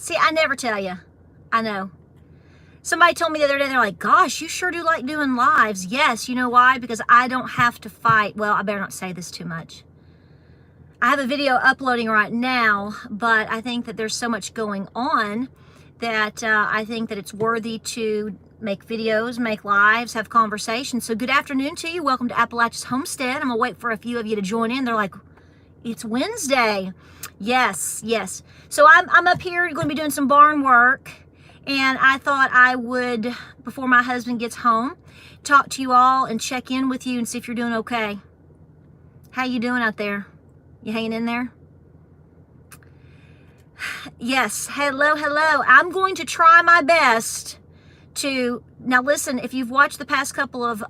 See, I never tell you. I know. Somebody told me the other day, they're like, gosh, you sure do like doing lives. Yes, you know why? Because I don't have to fight. Well, I better not say this too much. I have a video uploading right now, but I think that there's so much going on that I think that it's worthy to make videos, make lives, have conversations. So good afternoon to you. Welcome to Appalachia's Homestead. I'm going to wait for a few of you to join in. They're like, it's Wednesday. Yes, yes. So I'm up here going to be doing some barn work. And I thought I would, before my husband gets home, talk to you all and check in with you and see if you're doing okay. How you doing out there? You hanging in there? Yes, hello, hello. I'm going to try my best to, now listen, if you've watched the past couple of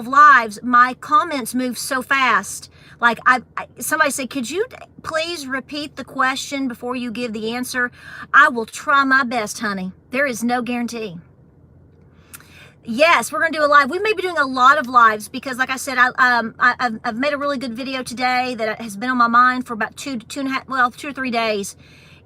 lives, my comments move so fast. Like somebody said, could you please repeat the question before you give the answer? I will try my best, honey. There is no guarantee. Yes, we're going to do a live. We may be doing a lot of lives because, like I said, I've made a really good video today that has been on my mind for about two or 3 days.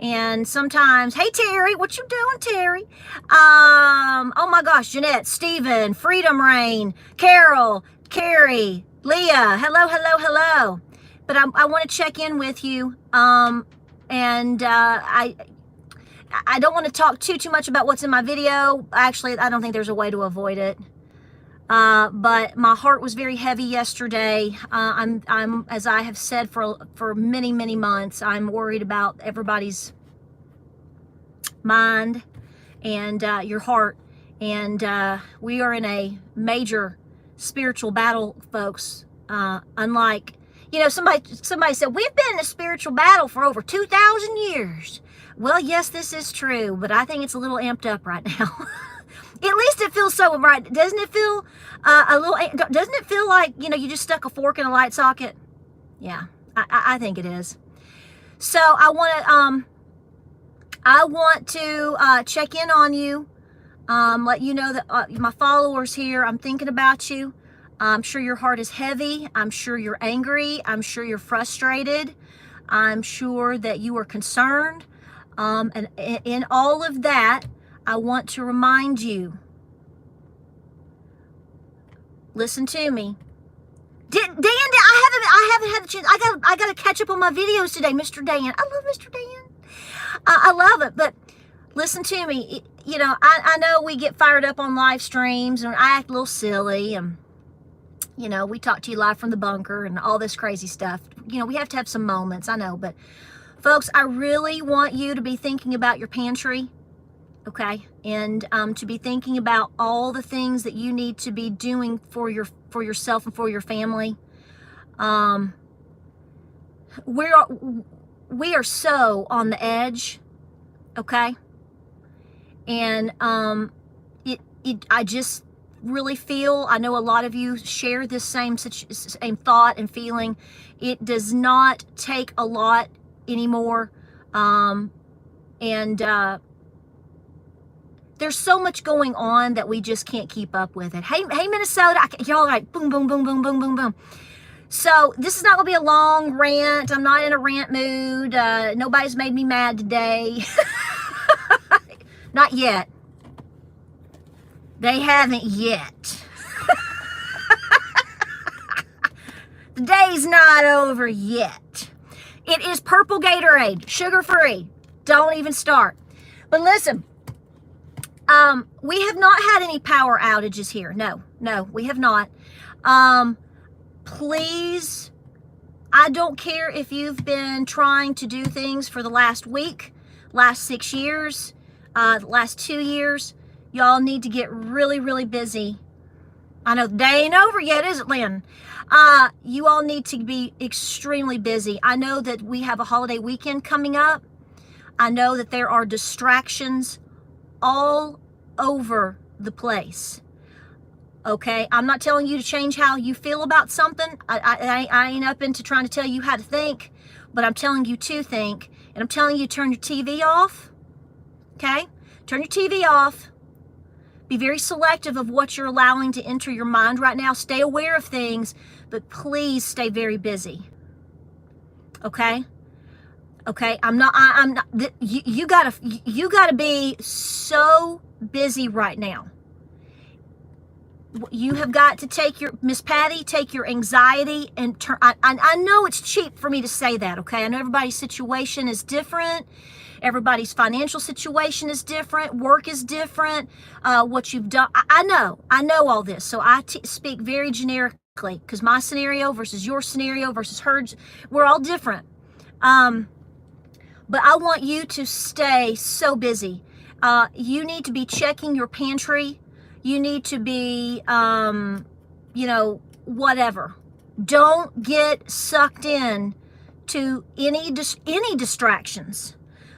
And sometimes, hey Terry, what you doing, Terry? Oh my gosh, Jeanette, Stephen, Freedom Rain, Carol, Carrie, Leah, hello, hello, hello. But I want to check in with you, and I don't want to talk too much about what's in my video. Actually, I don't think there's a way to avoid it. But my heart was very heavy yesterday. I'm as I have said for many months, I'm worried about everybody's mind and your heart. And we are in a major spiritual battle, folks. Unlike, you know, somebody said we've been in a spiritual battle for over 2,000 years. Well, yes, this is true, but I think it's a little amped up right now. At least it feels so right. Doesn't it feel doesn't it feel like, you know, you just stuck a fork in a light socket? Yeah, I think it is. So I want to check in on you, let you know that my followers here, I'm thinking about you. I'm sure your heart is heavy. I'm sure you're angry. I'm sure you're frustrated. I'm sure that you are concerned. And in all of that, I want to remind you, listen to me. Dan, I haven't had the chance. I got to catch up on my videos today, Mr. Dan. I love Mr. Dan. I love it, but listen to me. You know, I know we get fired up on live streams and I act a little silly, and you know, we talk to you live from the bunker and all this crazy stuff. You know, we have to have some moments, I know, but folks, I really want you to be thinking about your pantry, okay? And to be thinking about all the things that you need to be doing for yourself and for your family. We are so on the edge, okay? And I just really feel, I know a lot of you share this same thought and feeling. It does not take a lot anymore, there's so much going on that we just can't keep up with it. Hey Minnesota, y'all like boom boom boom boom boom boom boom. So this is not gonna be a long rant. I'm not in a rant mood. Nobody's made me mad today. Not yet. They haven't yet. The day's not over yet. It is purple Gatorade, sugar-free. Don't even start. But listen, we have not had any power outages here. No, we have not. Please, I don't care if you've been trying to do things for the last week, last 6 years, last 2 years. Y'all need to get really busy. I know the day ain't over yet, is it, Lynn? You all need to be extremely busy. I know that we have a holiday weekend coming up. I know that there are distractions all over the place. Okay, I'm not telling you to change how you feel about something. I ain't up into trying to tell you how to think, but I'm telling you to think, and I'm telling you to turn your TV off. Okay, turn your TV off. Be very selective of what you're allowing to enter your mind right now. Stay aware of things, but please stay very busy. Okay? Okay, I'm not. You gotta be so busy right now. You have got to take your, Miss Patty, take your anxiety and turn. I know it's cheap for me to say that. Okay, I know everybody's situation is different. Everybody's financial situation is different. Work is different. What you've done, I know all this. So I speak very generically because my scenario versus your scenario versus hers, we're all different. But I want you to stay so busy. You need to be checking your pantry. You need to be, whatever. Don't get sucked in to any distractions.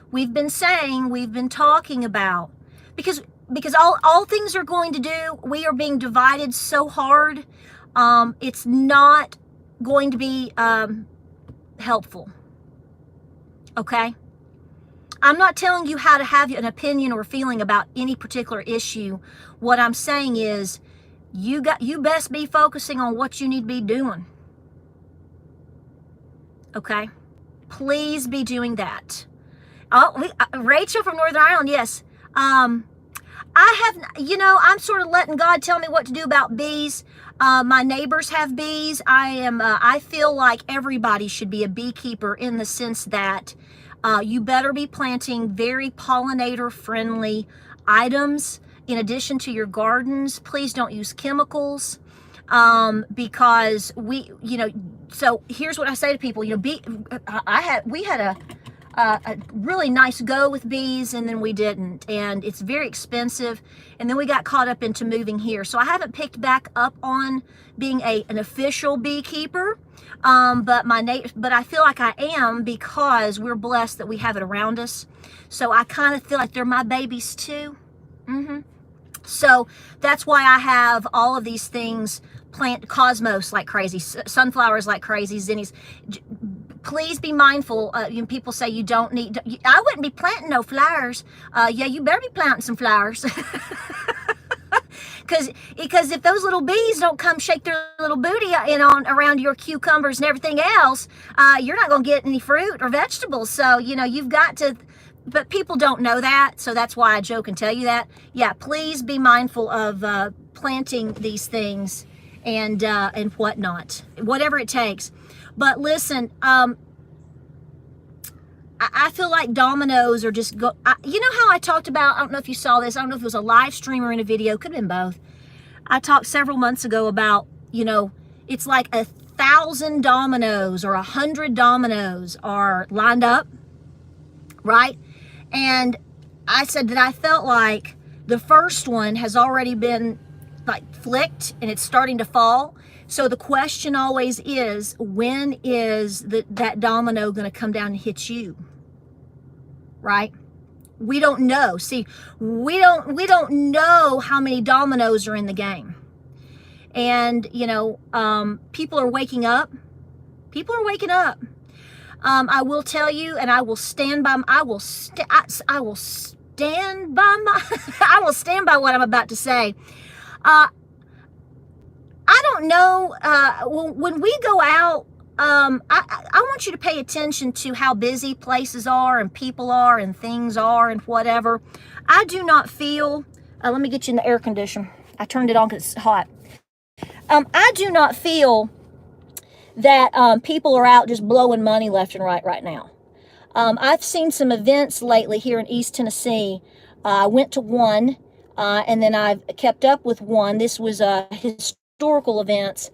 We've been talking about, because all things are going to do, we are being divided so hard. It's not going to be helpful. Okay? I'm not telling you how to have an opinion or feeling about any particular issue. What I'm saying is you best be focusing on what you need to be doing. Okay? Please be doing that. Oh, Rachel from Northern Ireland, yes. I'm sort of letting God tell me what to do about bees. My neighbors have bees. I feel like everybody should be a beekeeper in the sense that you better be planting very pollinator-friendly items in addition to your gardens. Please don't use chemicals because so here's what I say to people. We had a really nice go with bees, and then we didn't, and it's very expensive, and then we got caught up into moving here. So I haven't picked back up on being an official beekeeper, but I feel like I am because we're blessed that we have it around us. So I kind of feel like they're my babies too. So that's why I have all of these things, plant cosmos like crazy, sunflowers like crazy, zinnies. Please be mindful. People say you don't need, I wouldn't be planting no flowers. Yeah, you better be planting some flowers. Because if those little bees don't come shake their little booty around your cucumbers and everything else, you're not going to get any fruit or vegetables. So, you've got to, but people don't know that. So that's why I joke and tell you that. Yeah, please be mindful of planting these things and whatnot, whatever it takes. But listen, I feel like dominoes are just you know how I talked about, I don't know if you saw this, I don't know if it was a live stream or in a video, could have been both. I talked several months ago about, it's like 1,000 dominoes or 100 dominoes are lined up, right? And I said that I felt like the first one has already been like flicked and it's starting to fall. So the question always is, when is that domino going to come down and hit you? Right? We don't know. See, we don't know how many dominoes are in the game. And, people are waking up. People are waking up. I will tell you, and I will stand by I will stand by what I'm about to say. I don't know, when we go out, I want you to pay attention to how busy places are and people are and things are and whatever. I do not feel, let me get you in the air conditioner. I turned it on because it's hot. I do not feel that people are out just blowing money left and right now. I've seen some events lately here in East Tennessee. I went to one, and then I've kept up with one. This was historical events,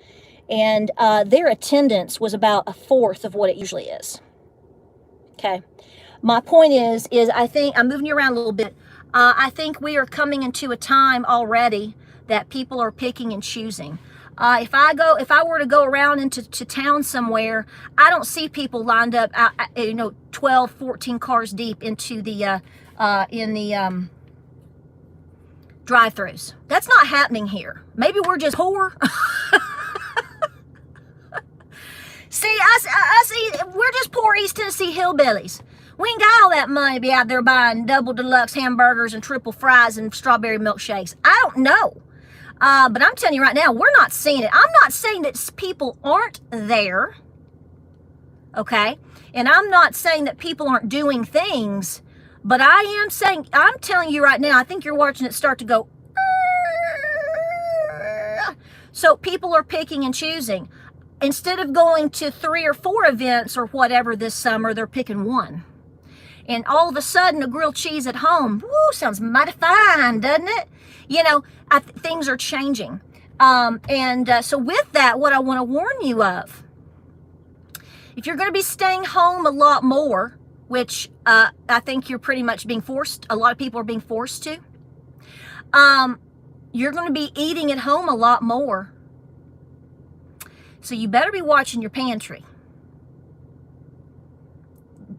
and their attendance was about 1/4 of what it usually is. Okay. My point is I think, I'm moving you around a little bit. I think we are coming into a time already that people are picking and choosing. If I were to go around into town somewhere, I don't see people lined up, 12, 14 cars deep into the drive-throughs. That's not happening here. Maybe we're just poor. See, I see, we're just poor East Tennessee hillbillies. We ain't got all that money to be out there buying double deluxe hamburgers and triple fries and strawberry milkshakes. I don't know. But I'm telling you right now, we're not seeing it. I'm not saying that people aren't there. okay? And I'm not saying that people aren't doing things, but I'm telling you right now, I think you're watching it start to go. So people are picking and choosing. Instead of going to 3 or 4 events or whatever this summer, they're picking one. And all of a sudden, a grilled cheese at home, woo, sounds mighty fine, doesn't it? You know, things are changing. So with that, what I want to warn you of, if you're going to be staying home a lot more, which I think you're pretty much being forced, a lot of people are being forced to, you're going to be eating at home a lot more. So you better be watching your pantry.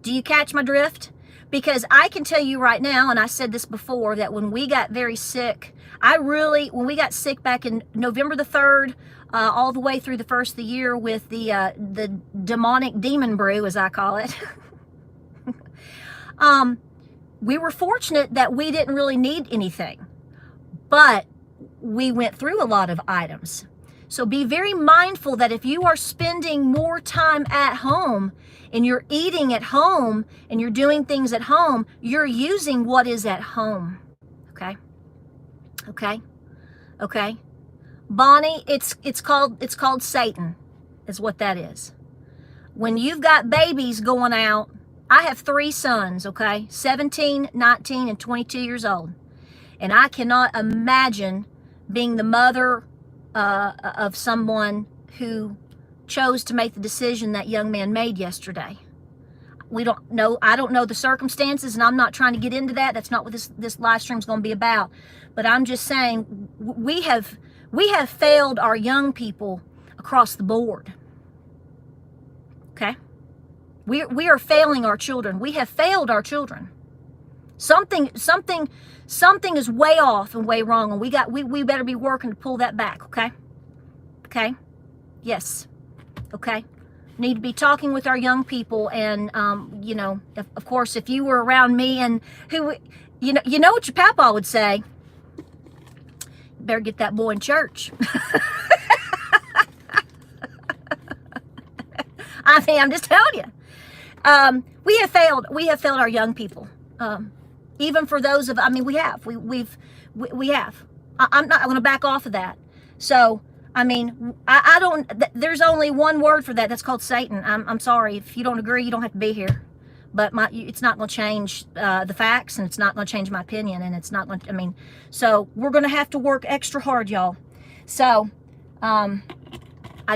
Do you catch my drift? Because I can tell you right now, and I said this before, that when we got very sick, when we got sick back in November the 3rd, all the way through the first of the year with the demonic demon brew, as I call it, we were fortunate that we didn't really need anything, but we went through a lot of items. So be very mindful that if you are spending more time at home and you're eating at home and you're doing things at home, you're using what is at home. Okay? Okay? Okay? Bonnie, it's called Satan, is what that is. When you've got babies going out, I have 3 sons, okay? 17, 19, and 22 years old. And I cannot imagine being the mother of someone who chose to make the decision that young man made yesterday. We don't know. I don't know the circumstances, and I'm not trying to get into that. That's not what this live stream is going to be about. But I'm just saying we have failed our young people across the board. Okay, we are failing our children. We have failed our children. Something is way off and way wrong, and we better be working to pull that back. Okay, okay, yes, okay. Need to be talking with our young people, and you know, of course, if you were around me, and who, you know what your papa would say. You better get that boy in church. I mean, I'm just telling you, we have failed our young people. Even for those of, I mean, we have. I'm not going to back off of that. So, I mean, I don't, there's only one word for that. That's called Satan. I'm sorry. If you don't agree, you don't have to be here. But it's not going to change the facts, and it's not going to change my opinion, and it's not going to, I mean, so we're going to have to work extra hard, y'all. So, I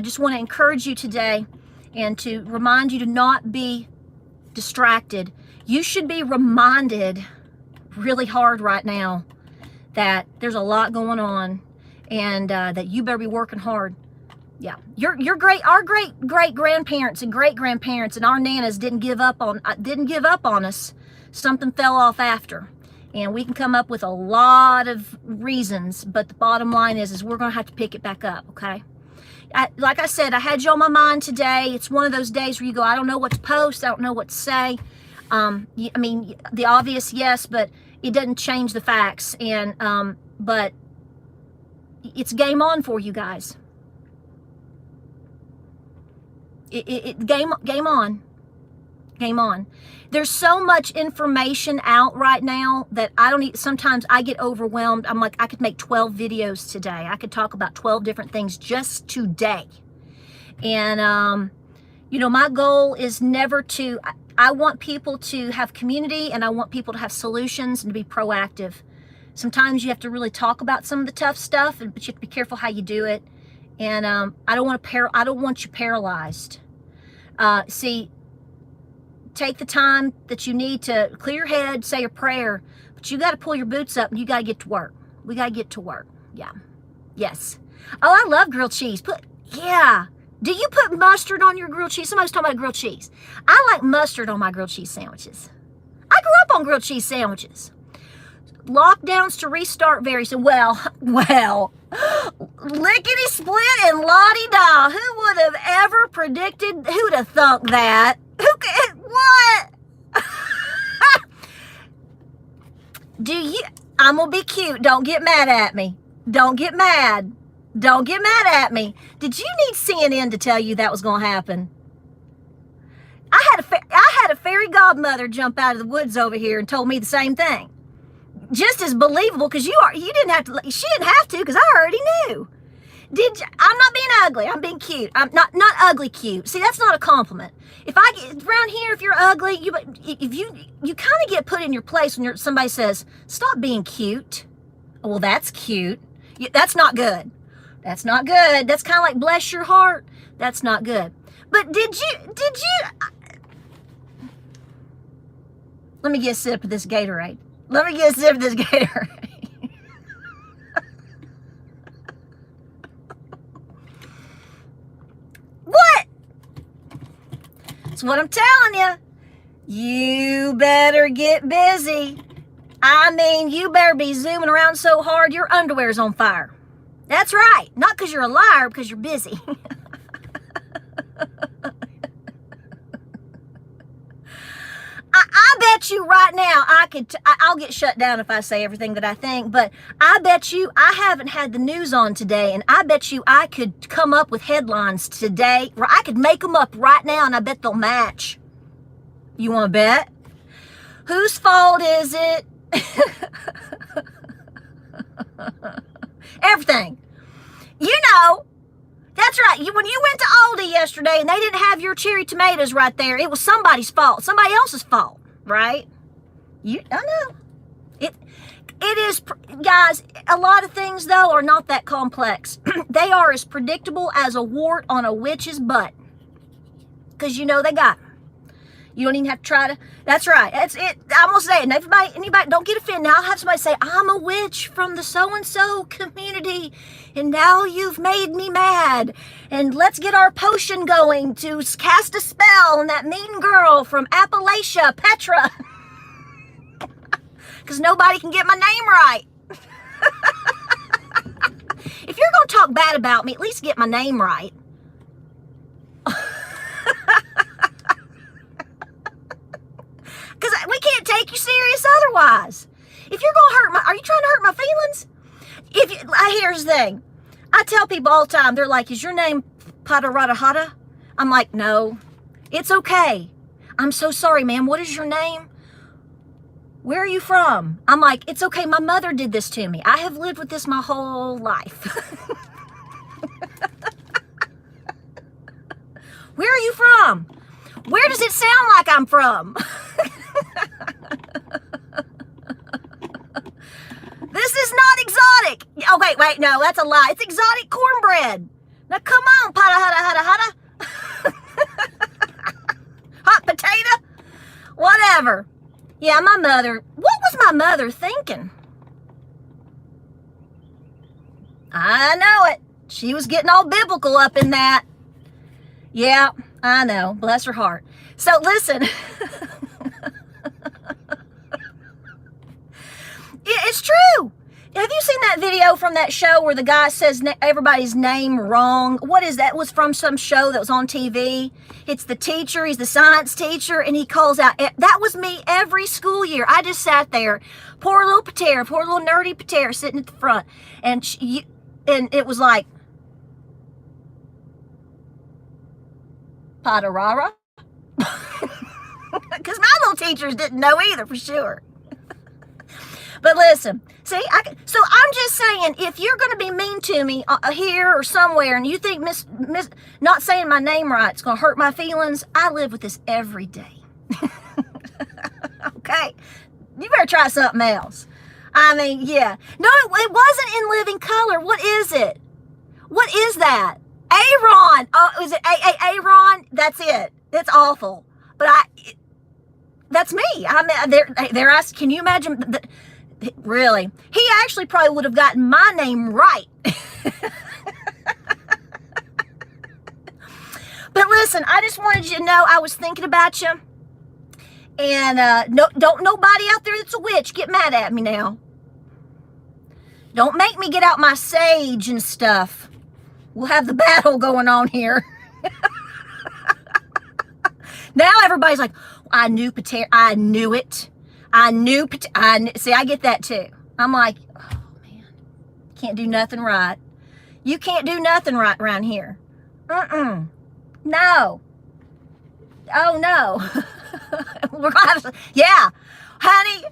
just want to encourage you today and to remind you to not be distracted. You should be reminded really hard right now that there's a lot going on, and that you better be working hard. Yeah, our great grandparents and great grandparents and our nanas didn't give up on us. Something fell off after, and we can come up with a lot of reasons, but the bottom line is we're going to have to pick it back up. Okay. Like I said, I had you on my mind today. It's one of those days where you go, I don't know what to post. I don't know what to say. I mean, the obvious, yes, but it doesn't change the facts. And, but it's game on for you guys. Game on. There's so much information out right now that sometimes I get overwhelmed. I'm like, I could make 12 videos today. I could talk about 12 different things just today. And, you know, my goal is never to, I want people to have community, and I want people to have solutions and to be proactive. Sometimes you have to really talk about some of the tough stuff, but you have to be careful how you do it. And I don't want you paralyzed. See, take the time that you need to clear your head, say a prayer, but you got to pull your boots up and you got to get to work. We got to get to work. Yeah. Yes. Oh, I love grilled cheese. Yeah. Do you put mustard on your grilled cheese? Somebody's talking about grilled cheese. I like mustard on my grilled cheese sandwiches. I grew up on grilled cheese sandwiches. Lockdowns to restart very soon. Well, lickety split and la-di-da. Who would have ever predicted? Who'd have thunk that? What? I'm gonna be cute. Don't get mad at me. Don't get mad. Don't get mad at me. Did you need CNN to tell you that was gonna happen? fairy godmother jump out of the woods over here and told me the same thing. Just as believable, because you didn't have to, she didn't have to, because I already knew. I'm not being ugly, I'm being cute. I'm not ugly cute. See, that's not a compliment. If I get around here, if you're ugly, you kind of get put in your place when somebody says, stop being cute. Well, that's cute. That's not good. That's not good. That's kind of like bless your heart. That's not good. But did you, let me get a sip of this Gatorade. Let me get a sip of this Gatorade. What? That's what I'm telling you. You better get busy. I mean, you better be zooming around so hard your underwear's on fire. That's right. Not because you're a liar, because you're busy. I bet you right now I'll get shut down if I say everything that I think, but I bet you I haven't had the news on today, and I bet you I could come up with headlines today, or I could make them up right now, and I bet they'll match. You want to bet? Whose fault is it? Everything. You know. That's right. When you went to Aldi yesterday and they didn't have your cherry tomatoes right there, it was somebody's fault. Somebody else's fault, right? I know. It is, guys, a lot of things, though, are not that complex. They are as predictable as a wart on a witch's butt. Because you know they got them. You don't even have to try to. That's right. That's it. I'm going to say it. And anybody, don't get offended. Now I'll have somebody say, I'm a witch from the so-and-so community, and now you've made me mad. And let's get our potion going to cast a spell on that mean girl from Appalachia, Petra. Because nobody can get my name right. If you're going to talk bad about me, at least get my name right. Because we can't take you serious otherwise. If you're going to are you trying to hurt my feelings? Here's the thing. I tell people all the time, they're like, is your name Padaradahada? I'm like, no, it's okay. I'm so sorry, ma'am. What is your name? Where are you from? I'm like, it's okay. My mother did this to me. I have lived with this my whole life. Where are you from? Where does it sound like I'm from? This is not exotic. Oh, wait, no, that's a lie. It's exotic cornbread. Now, come on, hada. Hot potato? Whatever. Yeah, my mother. What was my mother thinking? I know it. She was getting all biblical up in that. Yeah, I know. Bless her heart. So, listen. It's true. Have you seen that video from that show where the guy says everybody's name wrong? What is that? It was from some show that was on TV. It's the teacher. He's the science teacher, and he calls out. That was me every school year. I just sat there, poor little nerdy Patera sitting at the front, and it was like, Padarara? Because my little teachers didn't know either, for sure. But listen, see, so I'm just saying, if you're going to be mean to me here or somewhere, and you think not saying my name right is going to hurt my feelings, I live with this every day. Okay? You better try something else. I mean, yeah. No, it wasn't in living color. What is it? What is that? Aaron. Oh, is it Aaron? That's it. It's awful. But that's me. I mean, they're asking, can you imagine? Really? He actually probably would have gotten my name right. But listen, I just wanted you to know I was thinking about you. And don't nobody out there that's a witch get mad at me now. Don't make me get out my sage and stuff. We'll have the battle going on here. Now everybody's like, I knew it. See, I get that too. I'm like, oh man, can't do nothing right. You can't do nothing right around here. No. Oh no. We're gonna have, yeah, honey,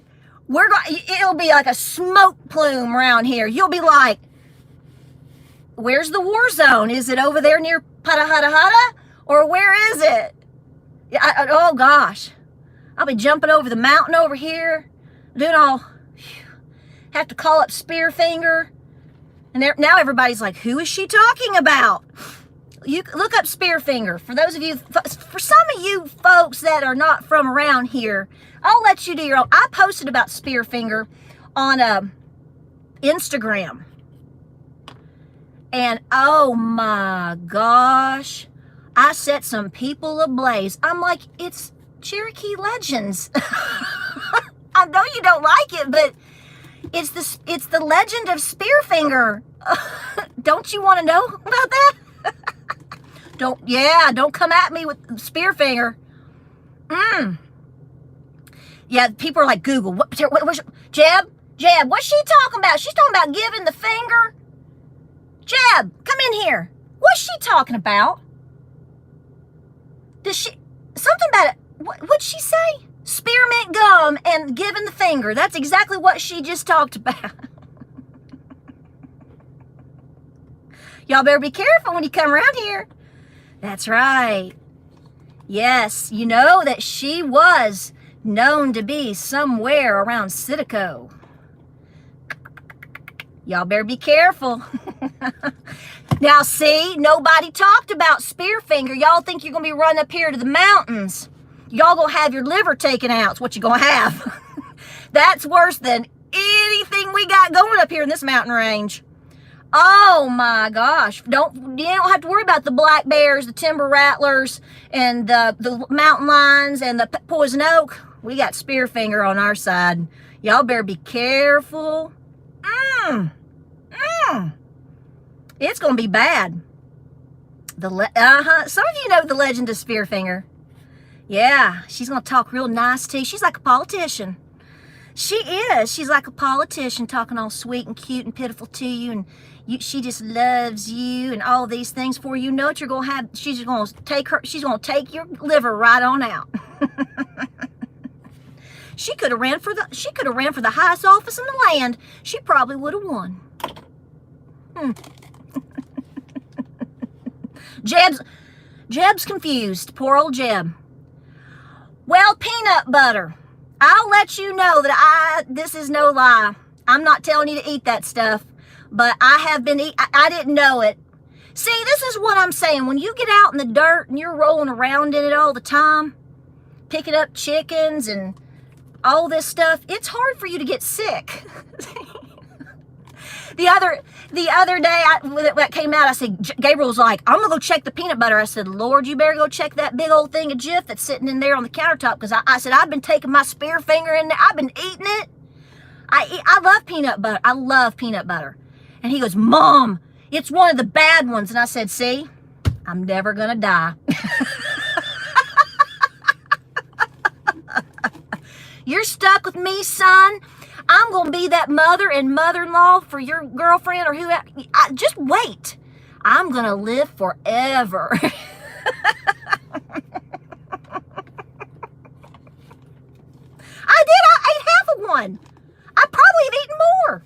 it'll be like a smoke plume around here. You'll be like, where's the war zone? Is it over there near Patahata? Or where is it? Oh gosh. I'll be jumping over the mountain over here, doing all, have to call up Spearfinger. And now everybody's like, who is she talking about? You look up Spearfinger. For those of you, for some of you folks that are not from around here, I'll let you do your own. I posted about Spearfinger on Instagram. And oh my gosh, I set some people ablaze. I'm like, it's Cherokee Legends. I know you don't like it, but it's the legend of Spearfinger. Don't you want to know about that? Don't come at me with Spearfinger. Yeah, people are like, Google, Jeb, what's she talking about? She's talking about giving the finger. Jeb, come in here. What's she talking about? Something about it, what'd she say? Spearmint gum and giving the finger. That's exactly what she just talked about. Y'all better be careful when you come around here. That's right. Yes, you know that she was known to be somewhere around Citico. Y'all better be careful. Now, see, nobody talked about Spearfinger. Y'all think you're going to be running up here to the mountains. Y'all going to have your liver taken out. It's what you're going to have. That's worse than anything we got going up here in this mountain range. Oh, my gosh. You don't have to worry about the black bears, the timber rattlers, and the mountain lions, and the poison oak. We got Spearfinger on our side. Y'all better be careful. It's going to be bad. Some of you know the legend of Spearfinger. Yeah, she's going to talk real nice to you. She's like a politician. She is. She's like a politician, talking all sweet and cute and pitiful to you, and she just loves you and all these things for you. You know what you're going to have. She's going to take your liver right on out. She could have ran for the highest office in the land. She probably would have won. Jeb's confused. Poor old Jeb. Well, peanut butter. I'll let you know that this is no lie. I'm not telling you to eat that stuff, but I have been I didn't know it. See, this is what I'm saying. When you get out in the dirt and you're rolling around in it all the time, picking up chickens and all this stuff, it's hard for you to get sick. The other day when it came out, I said, Gabriel's like, I'm going to go check the peanut butter. I said, Lord, you better go check that big old thing of Jif that's sitting in there on the countertop. Because I said, I've been taking my Spearfinger in there. I've been eating it. I love peanut butter. I love peanut butter. And he goes, Mom, it's one of the bad ones. And I said, see, I'm never going to die. You're stuck with me, son. I'm going to be that mother and mother-in-law for your girlfriend or whoever. Just wait. I'm going to live forever. I ate half of one. I probably have eaten more.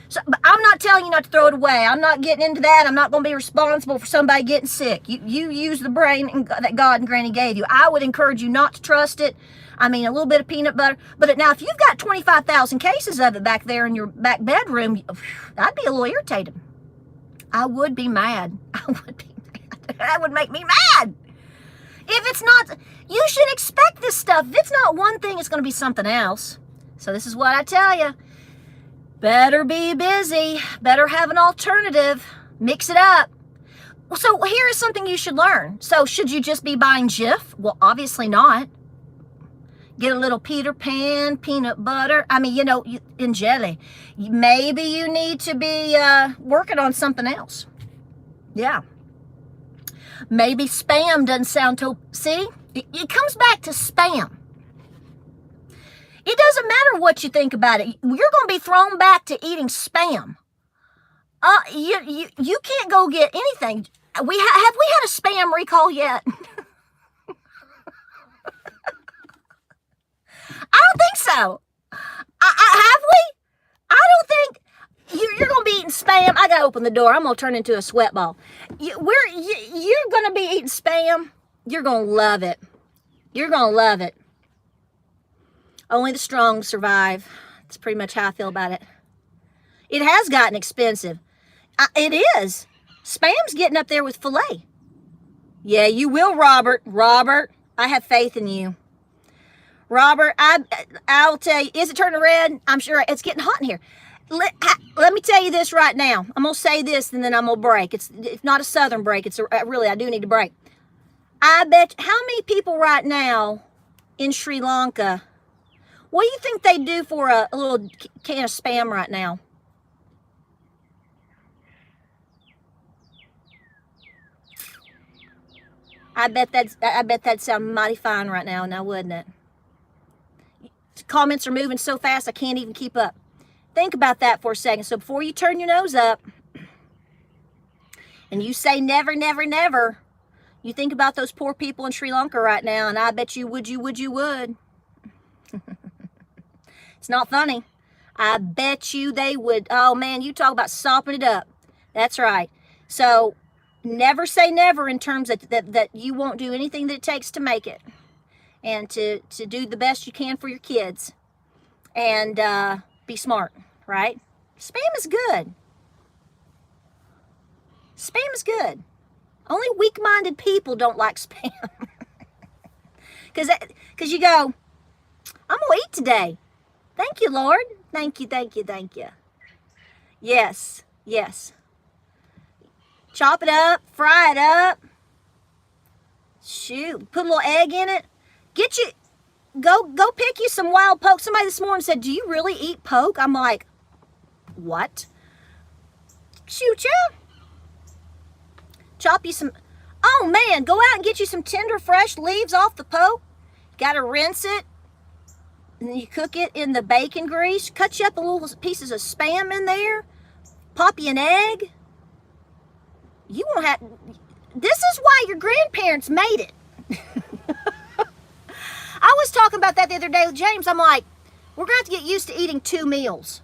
So, but I'm not telling you not to throw it away. I'm not getting into that. I'm not going to be responsible for somebody getting sick. You use the brain that God and Granny gave you. I would encourage you not to trust it. I mean, a little bit of peanut butter. But now, if you've got 25,000 cases of it back there in your back bedroom, I'd be a little irritated. I would be mad. I would be mad. That would make me mad. If it's not, you should expect this stuff. If it's not one thing, it's going to be something else. So this is what I tell you. Better be busy. Better have an alternative. Mix it up. So here is something you should learn. So should you just be buying Jif? Well, obviously not. Get a little Peter Pan, peanut butter. I mean, you know, in jelly. Maybe you need to be working on something else. Yeah. Maybe Spam doesn't sound too... See? It comes back to Spam. It doesn't matter what you think about it. You're going to be thrown back to eating Spam. You can't go get anything. Have we had a Spam recall yet? know. Have we? I don't think you're going to be eating Spam. I got to open the door. I'm going to turn into a sweat ball. You're going to be eating Spam. You're going to love it. You're going to love it. Only the strong survive. That's pretty much how I feel about it. It has gotten expensive. It is. Spam's getting up there with filet. Yeah, you will, Robert. Robert, I have faith in you. Robert, I'll tell you, is it turning red? I'm sure it's getting hot in here. Let me tell you this right now. I'm going to say this and then I'm going to break. It's not a southern break. Really, I do need to break. I bet, how many people right now in Sri Lanka, what do you think they do for a little can of Spam right now? I bet that'd sound mighty fine right now, wouldn't it? Comments are moving so fast I can't even keep up. Think about that for a second. So before you turn your nose up and you say never, never, never, you think about those poor people in Sri Lanka right now, and I bet you would. It's not funny. I bet you they would. Oh man, you talk about sopping it up. That's right. So never say never in terms that you won't do anything that it takes to make it. And to do the best you can for your kids. And be smart, right? Spam is good. Spam is good. Only weak-minded people don't like Spam. Because you go, I'm going to eat today. Thank you, Lord. Thank you, thank you, thank you. Yes, yes. Chop it up, fry it up. Shoot, put a little egg in it. Go pick you some wild poke. Somebody this morning said, do you really eat poke? I'm like, what? Shoot ya. Chop you some, oh man, go out and get you some tender, fresh leaves off the poke. Got to rinse it. And then you cook it in the bacon grease. Cut you up a little pieces of Spam in there. Pop you an egg. You won't have, this is why your grandparents made it. I was talking about that the other day with James. I'm like, we're going to have to get used to eating 2 meals.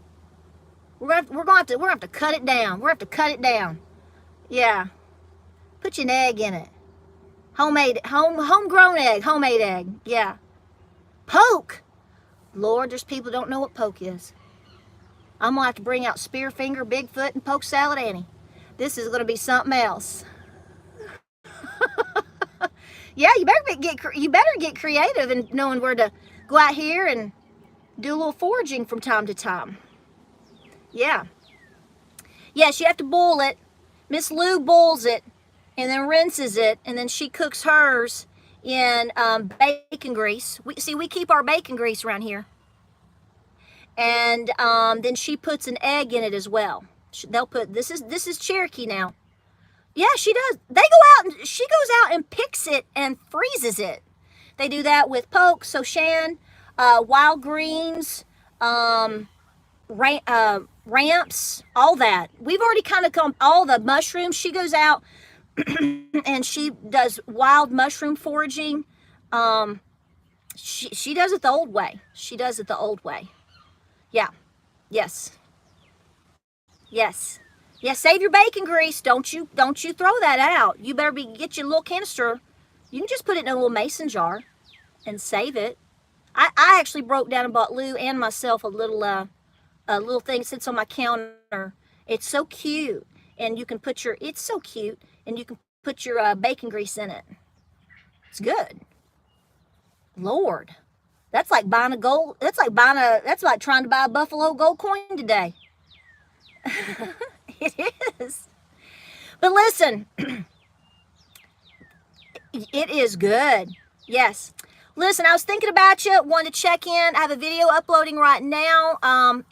We're going to have to cut it down. We're going to have to cut it down. Yeah. Put you an egg in it. Homegrown egg, homemade egg. Yeah. Poke. Lord, there's people who don't know what poke is. I'm going to have to bring out Spearfinger, Bigfoot, and Poke Salad Annie. This is going to be something else. Yeah, you better get creative in knowing where to go out here and do a little foraging from time to time. Yeah. Yes, you have to boil it. Miss Lou boils it and then rinses it, and then she cooks hers in bacon grease. We keep our bacon grease around here. And then she puts an egg in it as well. They'll put, this is Cherokee now. Yeah, she does. She goes out and picks it and freezes it. They do that with poke, sochan, wild greens, ramps, all that. We've already kind of come, all the mushrooms. She goes out and she does wild mushroom foraging. She does it the old way. She does it the old way. Yeah. Yes. Yes. Yeah, save your bacon grease. Don't you throw that out. You better get you a little canister. You can just put it in a little mason jar and save it. I actually broke down and bought Lou and myself a little thing that sits on my counter. It's so cute. And you can put your, it's so cute. And you can put your bacon grease in it. It's good. Lord. That's like buying a gold, that's like trying to buy a Buffalo gold coin today. It is. But listen, it is good. Yes. Listen, I was thinking about you, wanted to check in. I have a video uploading right now,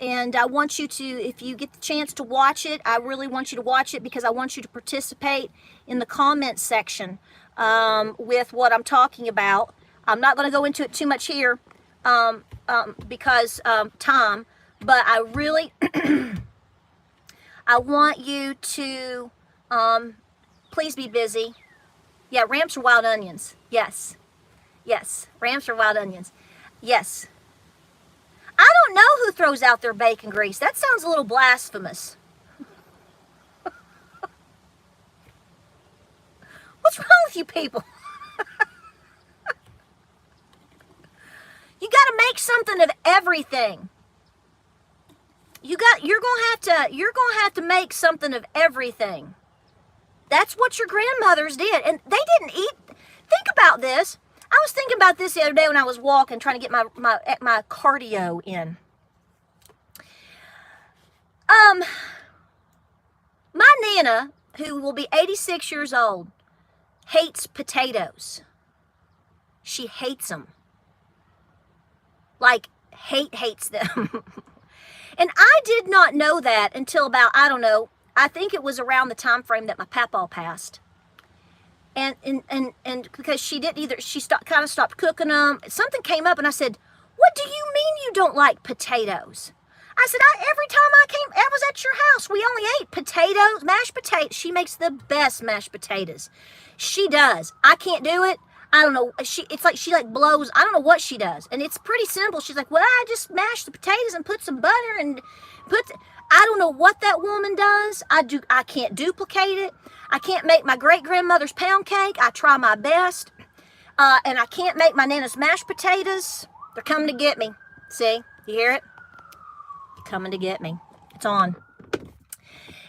and I want you to, if you get the chance to watch it, I really want you to watch it because I want you to participate in the comments section with what I'm talking about. I'm not going to go into it too much here because time, but I really, I want you to please be busy. Yeah, ramps are wild onions. Yes. Yes, ramps are wild onions. Yes. don't know who throws out their bacon grease. That sounds a little blasphemous. What's wrong with you people? You got to make something of everything. You're gonna have to make something of everything. That's what your grandmothers did, and they didn't eat. Think about this. I was thinking about this the other day when I was walking, trying to get my cardio in. My Nana, who will be 86 years old, hates potatoes. She hates them. Like, hates them. And I did not know that until about, I don't know, I think it was around the time frame that my papaw passed. And because she didn't either, she kind of stopped cooking them. Something came up and I said, what do you mean you don't like potatoes? I said, every time I was at your house, we only ate potatoes, mashed potatoes. She makes the best mashed potatoes. She does. I can't do it. I don't know. It's like she blows. I don't know what she does. And it's pretty simple. She's like, well, I just mash the potatoes and put some butter and I don't know what that woman does. I can't duplicate it. I can't make my great-grandmother's pound cake. I try my best. And I can't make my Nana's mashed potatoes. They're coming to get me. See? You hear it? Coming to get me. It's on.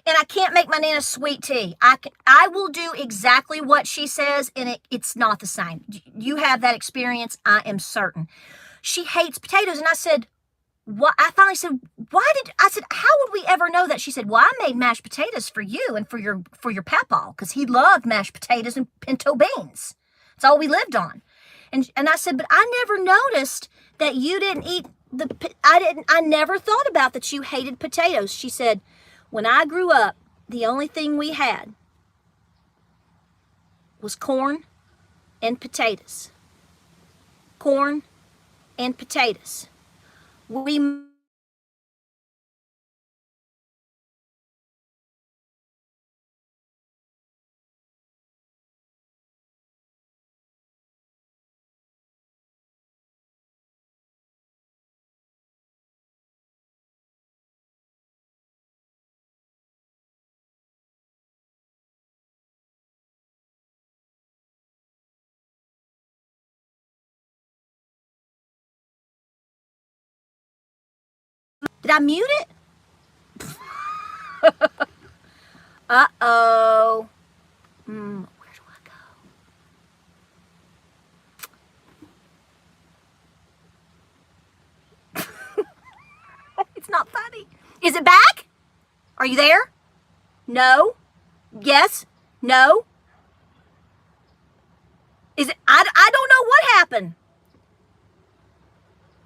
And I can't make my Nana's sweet tea. I will do exactly what she says, and it's not the same. You have that experience, I am certain. She hates potatoes, and I said, what? I finally said, I said, how would we ever know that? She said, well, I made mashed potatoes for you and for your papaw, because he loved mashed potatoes and pinto beans. That's all we lived on. And I said, but I never noticed that you didn't eat I never thought about that you hated potatoes. She said, when I grew up, the only thing we had was corn and potatoes. Corn and potatoes. Did I mute it? Uh-oh. Where do I go? It's not funny. Is it back? Are you there? No? Yes? No? Is it? I don't know what happened.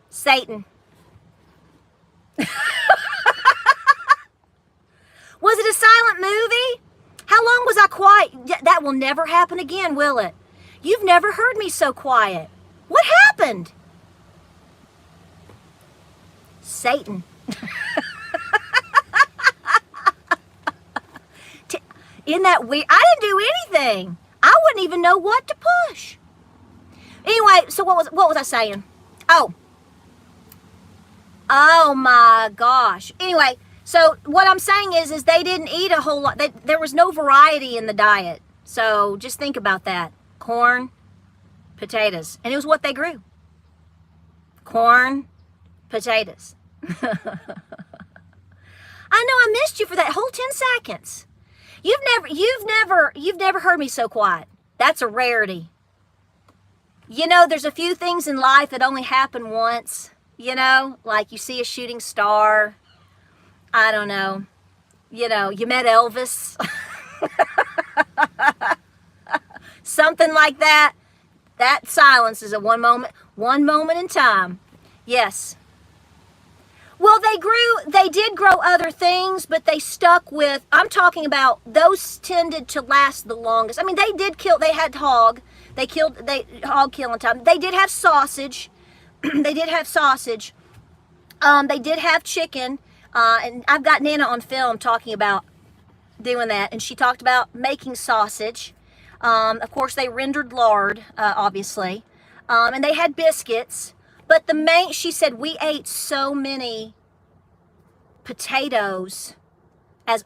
Satan. Was it a silent movie? How long was I quiet? That will never happen again, will it? You've never heard me so quiet. What happened? Satan. Isn't that weird? I didn't do anything. I wouldn't even know what to push. Anyway, so what was I saying? Oh my gosh. Anyway, so what I'm saying is they didn't eat a whole lot. There was no variety in the diet. So just think about that. Corn, potatoes. And it was what they grew. Corn, potatoes. I know I missed you for that whole 10 seconds. You've never heard me so quiet. That's a rarity. You know, there's a few things in life that only happen once. You know, like you see a shooting star. I don't know. You know, you met Elvis. Something like that. That silence is a one moment in time. Yes. Well, they did grow other things, but they stuck with, I'm talking about those tended to last the longest. I mean, they had hog. Hog killing time. They did have sausage. They did have sausage. They did have chicken. And I've got Nana on film talking about doing that. And she talked about making sausage. Of course, they rendered lard, obviously. And they had biscuits. But the main, she said, we ate so many potatoes as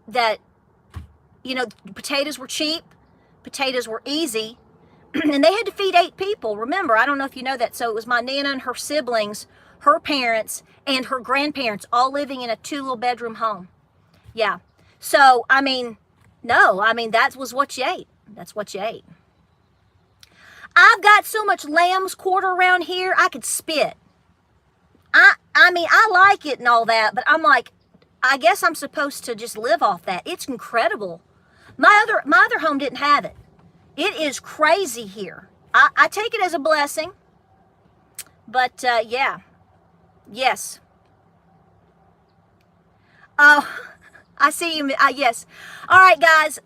that, you know, potatoes were cheap, potatoes were easy, and they had to feed 8 people. Remember, I don't know if you know that. So it was my Nana and her siblings, her parents, and her grandparents all living in a 2 little bedroom home. Yeah. So, I mean, no, I mean, that was what you ate. That's what you ate. I've got so much lamb's quarter around here, I could spit. I mean, I like it and all that, but I'm like, I guess I'm supposed to just live off that. It's incredible. My other home didn't have it. It is crazy here. I take it as a blessing. But, yeah. Yes. Oh, I see you. Yes. All right, guys.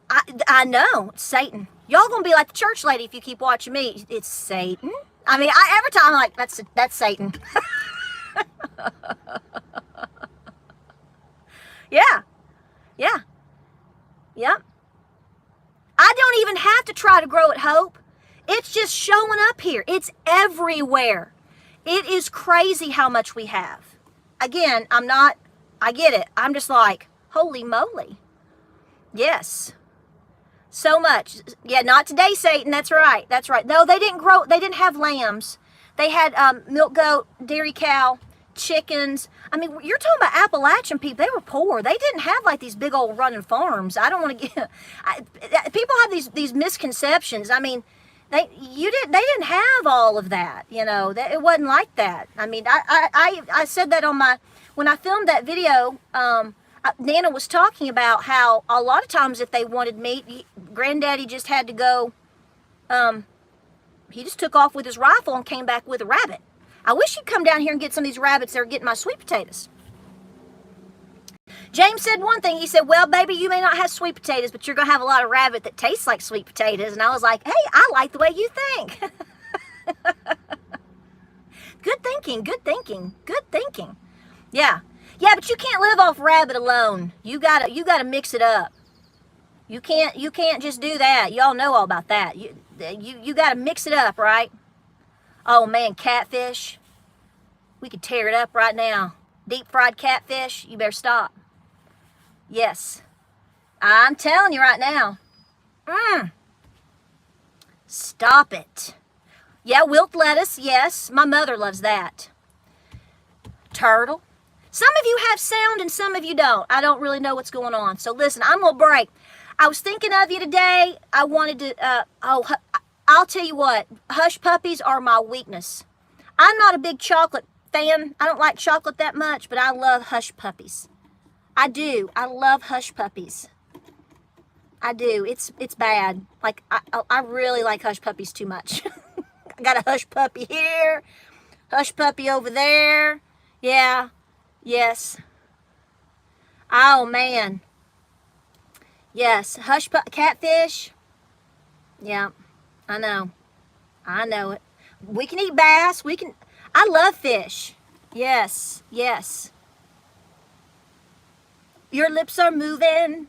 I know. It's Satan. Y'all gonna be like the church lady if you keep watching me. It's Satan. I mean, every time I'm like, that's Satan. Yeah. Yeah. Yep. I don't even have to try to grow at Hope. It's just showing up here. It's everywhere. It is crazy how much we have. Again, I get it. I'm just like, holy moly. Yes. So much. Yeah, not today, Satan. That's right. That's right. No, they didn't have lambs. They had milk goat, dairy cow, chickens. I mean, you're talking about Appalachian people. They were poor. They didn't have like these big old running farms. I don't want to get... people have these misconceptions. I mean, they didn't have all of that, you know. It wasn't like that. I mean, I said that on when I filmed that video. Nana was talking about how a lot of times if they wanted meat, Granddaddy just had to go, he just took off with his rifle and came back with a rabbit. I wish you'd come down here and get some of these rabbits that are getting my sweet potatoes. James said one thing. He said, well, baby, you may not have sweet potatoes, but you're going to have a lot of rabbit that tastes like sweet potatoes. And I was like, hey, I like the way you think. Good thinking, good thinking, good thinking. Yeah. Yeah, but you can't live off rabbit alone. You gotta mix it up. You can't just do that. Y'all know all about that. You gotta mix it up, right? Oh man, catfish. We could tear it up right now. Deep fried catfish, you better stop. Yes. I'm telling you right now. Stop it. Yeah, wilt lettuce, yes. My mother loves that. Turtle. Some of you have sound and some of you don't. I don't really know what's going on. So listen, I'm going to break. I was thinking of you today. I wanted to, I'll tell you what. Hush puppies are my weakness. I'm not a big chocolate fan. I don't like chocolate that much, but I love hush puppies. I do. I love hush puppies. I do. It's bad. Like, I really like hush puppies too much. I got a hush puppy here. Hush puppy over there. Yeah. Yes. Oh, man. Yes. Catfish. Yeah. I know. I know it. We can eat bass. I love fish. Yes. Yes. Your lips are moving.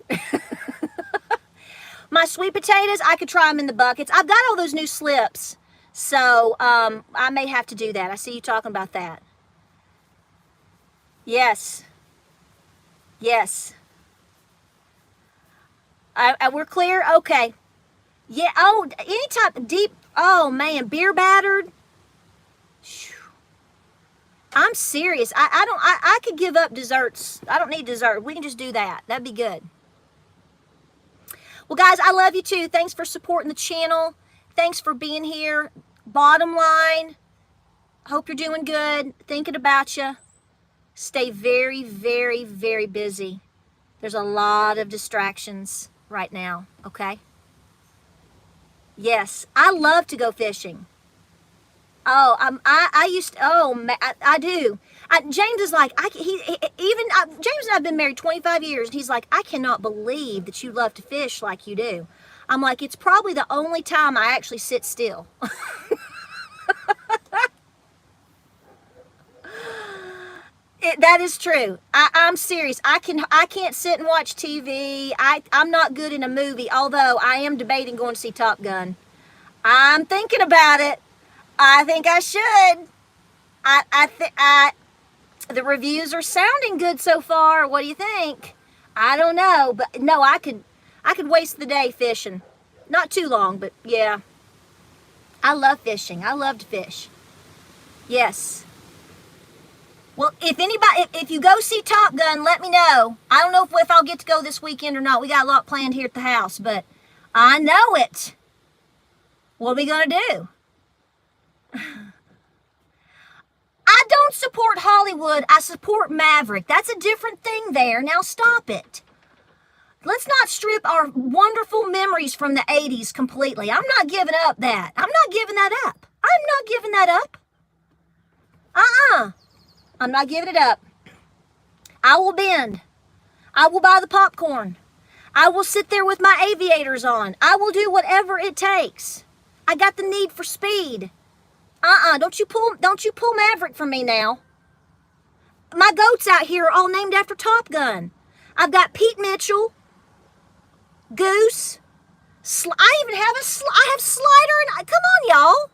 My sweet potatoes, I could try them in the buckets. I've got all those new slips. So, I may have to do that. I see you talking about that. Yes. Yes. We're clear? Okay. Yeah. Oh, any type of deep. Oh, man. Beer battered. I'm serious. I could give up desserts. I don't need dessert. We can just do that. That'd be good. Well, guys, I love you too. Thanks for supporting the channel. Thanks for being here. Bottom line, hope you're doing good. Thinking about you. Stay very, very, very busy. There's a lot of distractions right now, okay? Yes, I love to go fishing. Oh, I used to, oh, I do. James is like, James and I have been married 25 years, and he's like, I cannot believe that you love to fish like you do. I'm like, it's probably the only time I actually sit still. That is true. I'm serious. I can't sit and watch TV. I'm not good in a movie, although I am debating going to see Top Gun. I'm thinking about it. I think I should. I the reviews are sounding good so far. What do you think? I don't know, but no, I could waste the day fishing. Not too long, but yeah. I love fishing. I love to fish. Yes. Well, if anybody, if you go see Top Gun, let me know. I don't know if I'll get to go this weekend or not. We got a lot planned here at the house, but I know it. What are we gonna do? I don't support Hollywood. I support Maverick. That's a different thing there. Now stop it. Let's not strip our wonderful memories from the 80s completely. I'm not giving up that. I'm not giving that up. I'm not giving that up. I'm not giving it up. I will bend. I will buy the popcorn. I will sit there with my aviators on. I will do whatever it takes. I got the need for speed. Don't you pull Maverick from me now. My goats out here are all named after Top Gun. I've got Pete Mitchell, Goose. I even have I have Slider and come on, y'all.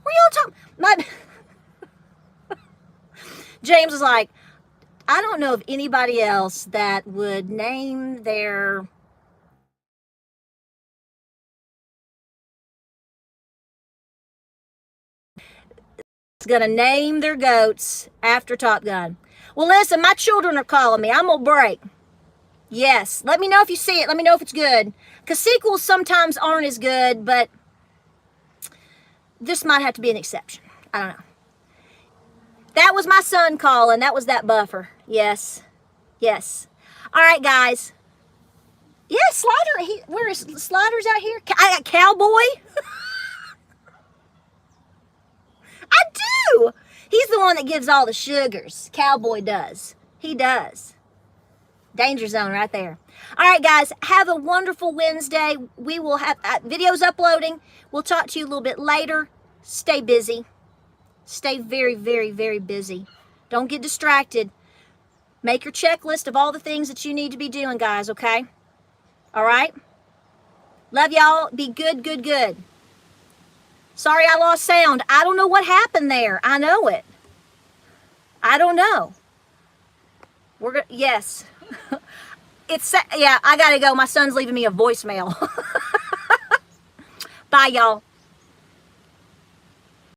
Where y'all talking? James was like, I don't know of anybody else that would name their gonna name their goats after Top Gun. Well, listen, my children are calling me. I'm gonna break. Yes, let me know if you see it. Let me know if it's good. Because sequels sometimes aren't as good, but this might have to be an exception. I don't know. That was my son calling. That was that buffer. Yes. Yes. All right, guys. Yeah, Slider. Where is Slider's out here? I got Cowboy. I do. He's the one that gives all the sugars. Cowboy does. He does. Danger zone right there. All right, guys. Have a wonderful Wednesday. We will have videos uploading. We'll talk to you a little bit later. Stay busy. Stay very, very, very busy. Don't get distracted. Make your checklist of all the things that you need to be doing, guys, okay? All right? Love y'all. Be good, good, good. Sorry I lost sound. I don't know what happened there. I know it. I don't know. Yes. Yeah, I got to go. My son's leaving me a voicemail. Bye, y'all.